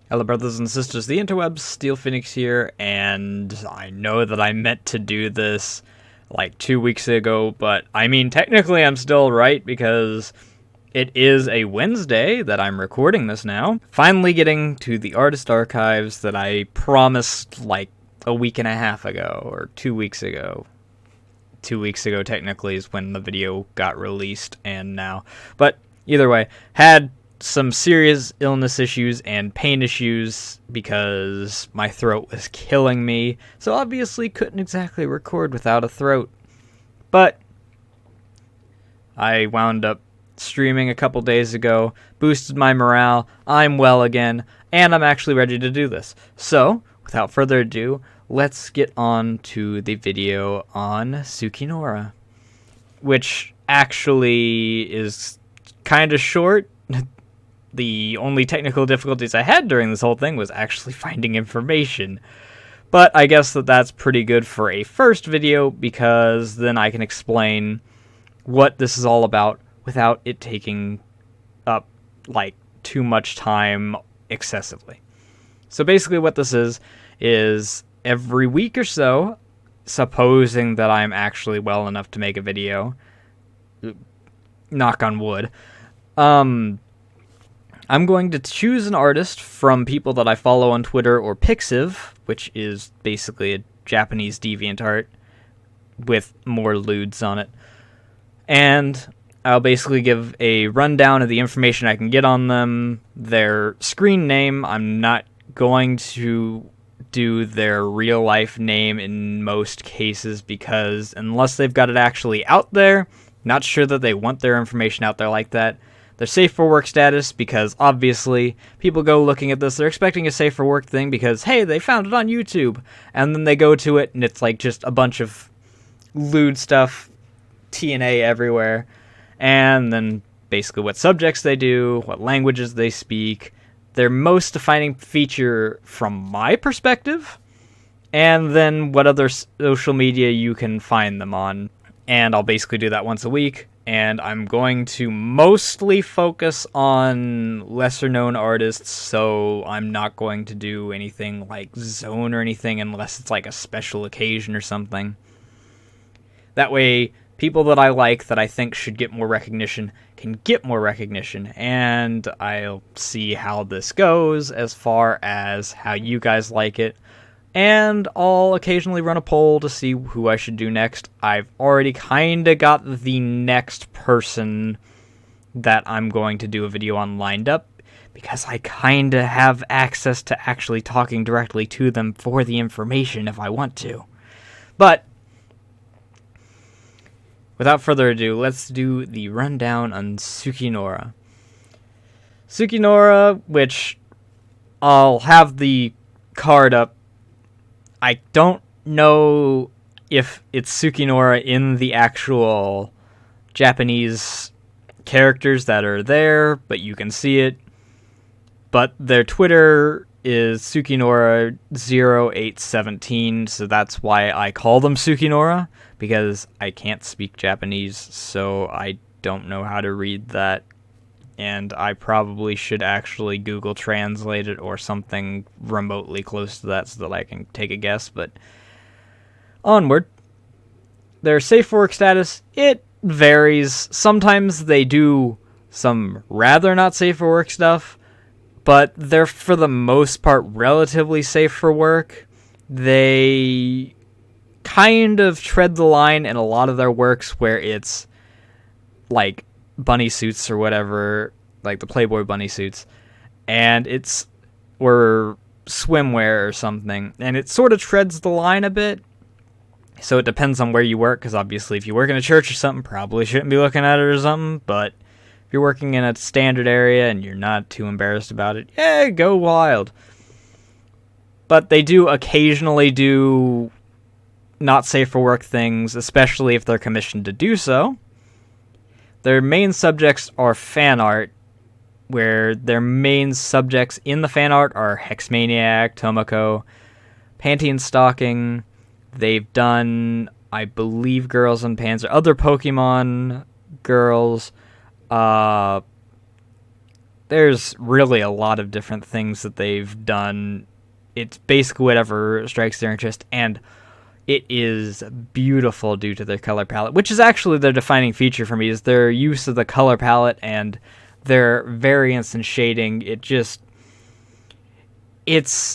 Hello, brothers and sisters, the interwebs, Steel Phoenix here, and I know that I meant to do this like 2 weeks ago, but I mean, technically I'm still right because it is a Wednesday that I'm recording this now. Finally getting to the artist archives that I promised like a week and a half ago, or 2 weeks ago. 2 weeks ago, technically, is when the video got released, and now. But either way, had some serious illness issues and pain issues because my throat was killing me, so obviously couldn't exactly record without a throat. But I wound up streaming a couple days ago, boosted my morale, I'm well again, and I'm actually ready to do this. So, without further ado, let's get on to the video on Tsukinoura, which actually is kind of short. The only technical difficulties I had during this whole thing was actually finding information. But I guess that's pretty good for a first video, because then I can explain what this is all about without it taking up, like, too much time excessively. So basically what this is every week or so, supposing that I'm actually well enough to make a video, knock on wood, I'm going to choose an artist from people that I follow on Twitter or Pixiv, which is basically a Japanese DeviantArt with more lewds on it. And I'll basically give a rundown of the information I can get on them, their screen name. I'm not going to do their real life name in most cases because unless they've got it actually out there, not sure that they want their information out there like that. Their safe for work status, because obviously people go looking at this, they're expecting a safe for work thing because, hey, they found it on YouTube. And then they go to it and it's like just a bunch of lewd stuff, TNA everywhere. And then basically what subjects they do, what languages they speak, their most defining feature from my perspective, and then what other social media you can find them on. And I'll basically do that once a week. And I'm going to mostly focus on lesser-known artists, so I'm not going to do anything like Zone or anything unless it's like a special occasion or something. That way, people that I like, that I think should get more recognition, can get more recognition, and I'll see how this goes as far as how you guys like it. And I'll occasionally run a poll to see who I should do next. I've already kind of got the next person that I'm going to do a video on lined up, because I kind of have access to actually talking directly to them for the information if I want to. But without further ado, let's do the rundown on Tsukinoura. Tsukinoura, which I'll have the card up. I don't know if it's Tsukinoura in the actual Japanese characters that are there, but you can see it. But their Twitter is Tsukinoura0817, so that's why I call them Tsukinoura, because I can't speak Japanese, so I don't know how to read that. And I probably should actually Google Translate it or something remotely close to that so that I can take a guess, but onward. Their safe for work status, it varies. Sometimes they do some rather not safe for work stuff, but they're for the most part relatively safe for work. They kind of tread the line in a lot of their works where it's like bunny suits or whatever, like the Playboy bunny suits, and it's or swimwear or something, and it sort of treads the line a bit. So it depends on where you work, because obviously if you work in a church or something, probably shouldn't be looking at it or something, but if you're working in a standard area and you're not too embarrassed about it, yeah, go wild. But they do occasionally do not safe for work things, especially if they're commissioned to do so. Their main subjects are fan art, where their main subjects in the fan art are Hexmaniac, Tomoko, Panty Stocking. They've done, I believe, Girls and Panzer, other Pokemon girls, there's really a lot of different things that they've done. It's basically whatever strikes their interest, and it is beautiful due to their color palette, which is actually their defining feature for me, is their use of the color palette and their variance and shading. It's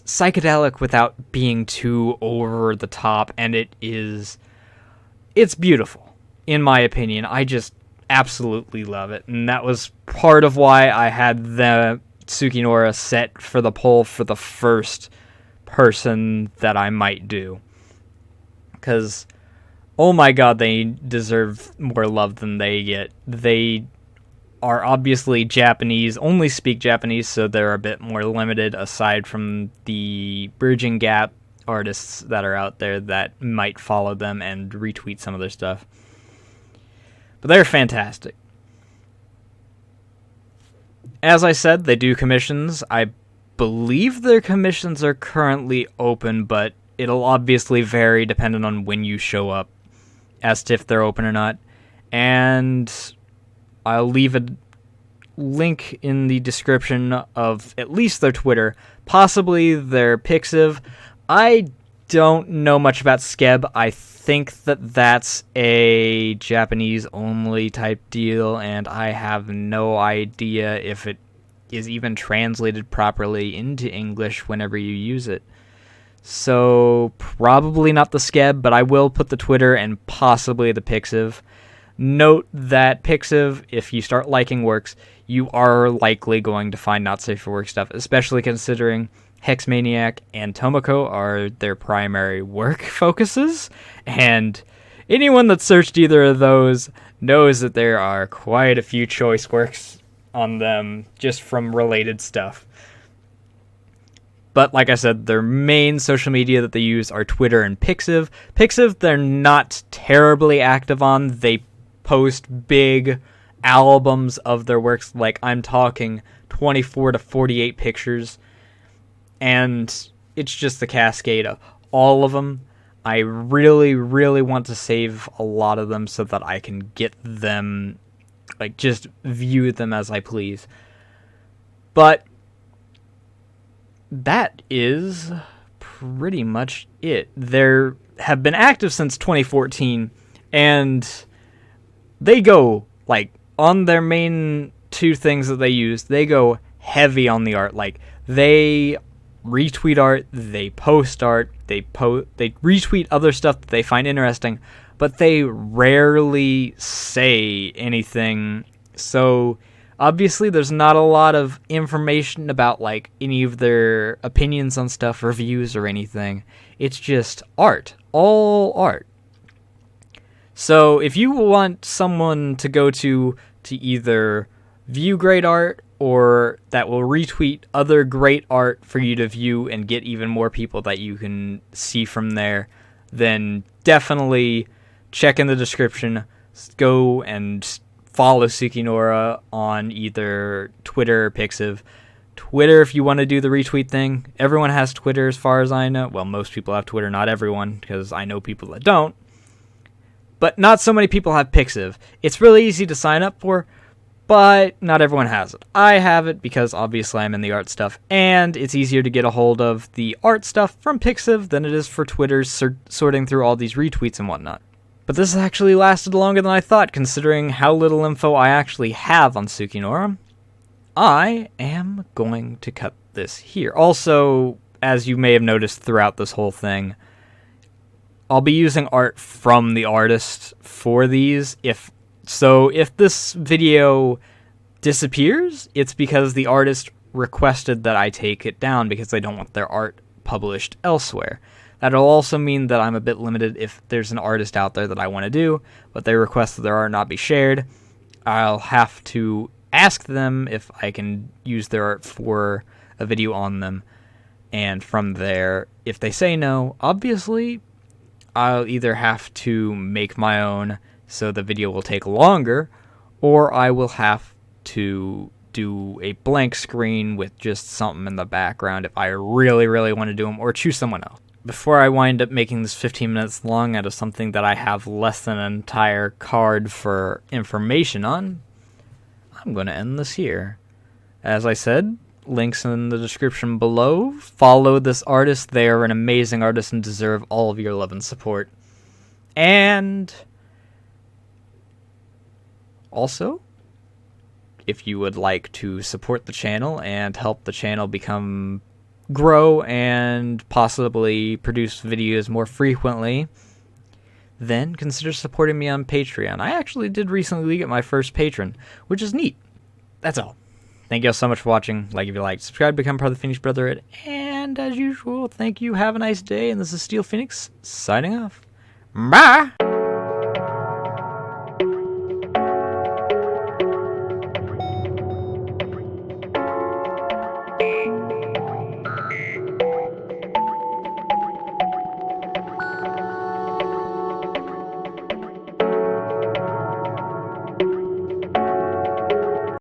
psychedelic without being too over the top, and it's beautiful, in my opinion. I just absolutely love it, and that was part of why I had the Tsukinoura set for the poll for the first person that I might do. Because, oh my god, they deserve more love than they get. They are obviously Japanese, only speak Japanese, so they're a bit more limited aside from the Bridging Gap artists that are out there that might follow them and retweet some of their stuff. But they're fantastic. As I said, they do commissions. I believe their commissions are currently open, but it'll obviously vary depending on when you show up as to if they're open or not. And I'll leave a link in the description of at least their Twitter, possibly their Pixiv. I don't know much about Skeb. I think that that's a Japanese-only type deal, and I have no idea if it is even translated properly into English whenever you use it. So, probably not the Skeb, but I will put the Twitter and possibly the Pixiv. Note that Pixiv, if you start liking works, you are likely going to find not safe for work stuff, especially considering Hexmaniac and Tomoko are their primary work focuses, and anyone that searched either of those knows that there are quite a few choice works on them just from related stuff. But like I said, their main social media that they use are Twitter and Pixiv. Pixiv, they're not terribly active on. They post big albums of their works, like I'm talking 24 to 48 pictures. And it's just the cascade of all of them. I really, really want to save a lot of them so that I can get them, like, just view them as I please. But that is pretty much it. They have been active since 2014, and they go, like, on their main two things that they use, they go heavy on the art. Like, they retweet art, they post art, they retweet other stuff that they find interesting, but they rarely say anything. So obviously there's not a lot of information about, like, any of their opinions on stuff, reviews, or anything. It's just art. All art. So if you want someone to go to either view great art or that will retweet other great art for you to view and get even more people that you can see from there, then definitely check in the description. Go and follow Tsukinoura on either Twitter or Pixiv. Twitter, if you want to do the retweet thing. Everyone has Twitter as far as I know. Well, most people have Twitter, not everyone, because I know people that don't. But not so many people have Pixiv. It's really easy to sign up for, but not everyone has it. I have it because obviously I'm in the art stuff, and it's easier to get a hold of the art stuff from Pixiv than it is for Twitter sorting through all these retweets and whatnot. But this has actually lasted longer than I thought, considering how little info I actually have on Tsukinoura. I am going to cut this here. Also, as you may have noticed throughout this whole thing, I'll be using art from the artist for these. If this video disappears, it's because the artist requested that I take it down because they don't want their art published elsewhere. That'll also mean that I'm a bit limited if there's an artist out there that I want to do, but they request that their art not be shared. I'll have to ask them if I can use their art for a video on them, and from there, if they say no, obviously I'll either have to make my own so the video will take longer, or I will have to do a blank screen with just something in the background if I really, really want to do them, or choose someone else. Before I wind up making this 15 minutes long out of something that I have less than an entire card for information on, I'm going to end this here. As I said, links in the description below. Follow this artist. They are an amazing artist and deserve all of your love and support. And also, if you would like to support the channel and help the channel grow and possibly produce videos more frequently, then consider supporting me on Patreon. I actually did recently get my first patron, which is neat. That's all. Thank you all so much for watching. Like if you liked, subscribe, become part of the Phoenix Brotherhood, and as usual, thank you, have a nice day, and this is Steel Phoenix, signing off. Bye!